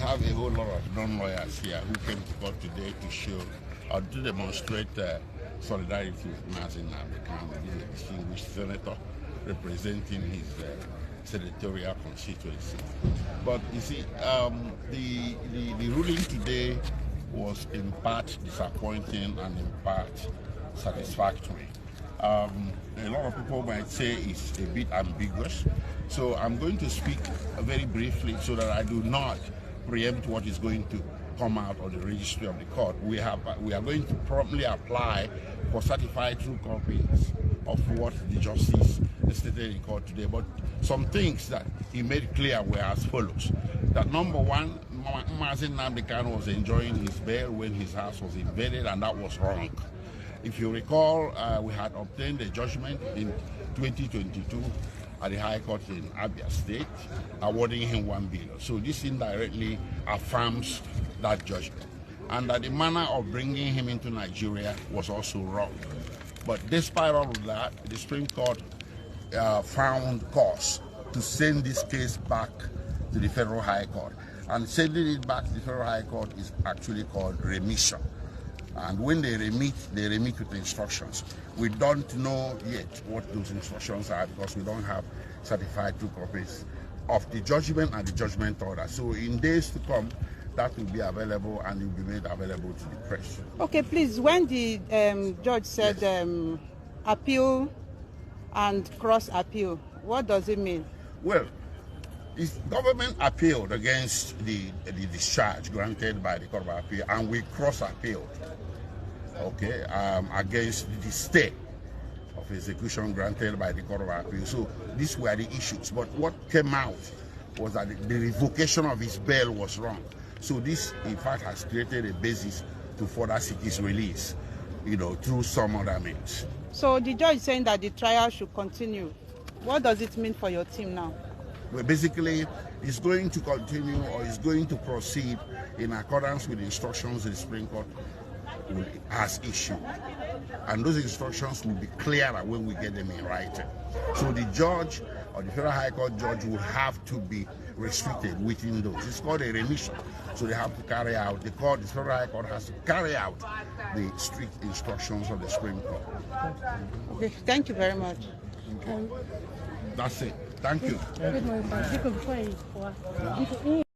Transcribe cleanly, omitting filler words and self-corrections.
have a whole lot of non-lawyers here who came to court today to show or to demonstrate solidarity with Mazi Nnamdi Kanu, a distinguished senator representing his senatorial constituency. But you see, the ruling today was in part disappointing and in part satisfactory. A lot of people might say it's a bit ambiguous, so I'm going to speak very briefly so that I do not preempt what is going to come out of the registry of the court. We are going to promptly apply for certified true copies of what the justice stated in court today. But some things that he made clear were as follows: that number one, Mazi Nnamdi Kanu was enjoying his bail when his house was invaded, and that was wrong. If you recall, we had obtained a judgment in 2022 at the High Court in Abuja State, awarding him $1 billion. So this indirectly affirms that judgment. And that the manner of bringing him into Nigeria was also wrong. But despite all of that, the Supreme Court found cause to send this case back to the Federal High Court. And sending it back to the Federal High Court is actually called remission. And when they remit with instructions. We don't know yet what those instructions are because we don't have certified true copies of the judgment and the judgment order. So in days to come, that will be available and will be made available to the press. Okay, please, when the judge said yes, appeal and cross appeal, what does it mean? Well, the government appealed against the discharge granted by the Court of Appeal, and we cross appealed, okay, against the stay of execution granted by the Court of Appeal. So these were the issues. But what came out was that the revocation of his bail was wrong. So this, in fact, has created a basis to further seek his release, through some other means. So the judge is saying that the trial should continue. What does it mean for your team now? Well, basically, it's going to continue or it's going to proceed in accordance with the instructions the Supreme Court has issued. And those instructions will be clearer when we get them in writing. So the judge or the Federal High Court judge will have to be restricted within those. It's called a remission. So they have to carry out, the Federal High Court has to carry out the strict instructions of the Supreme Court. Okay, thank you very much. Okay. That's it. Thank you.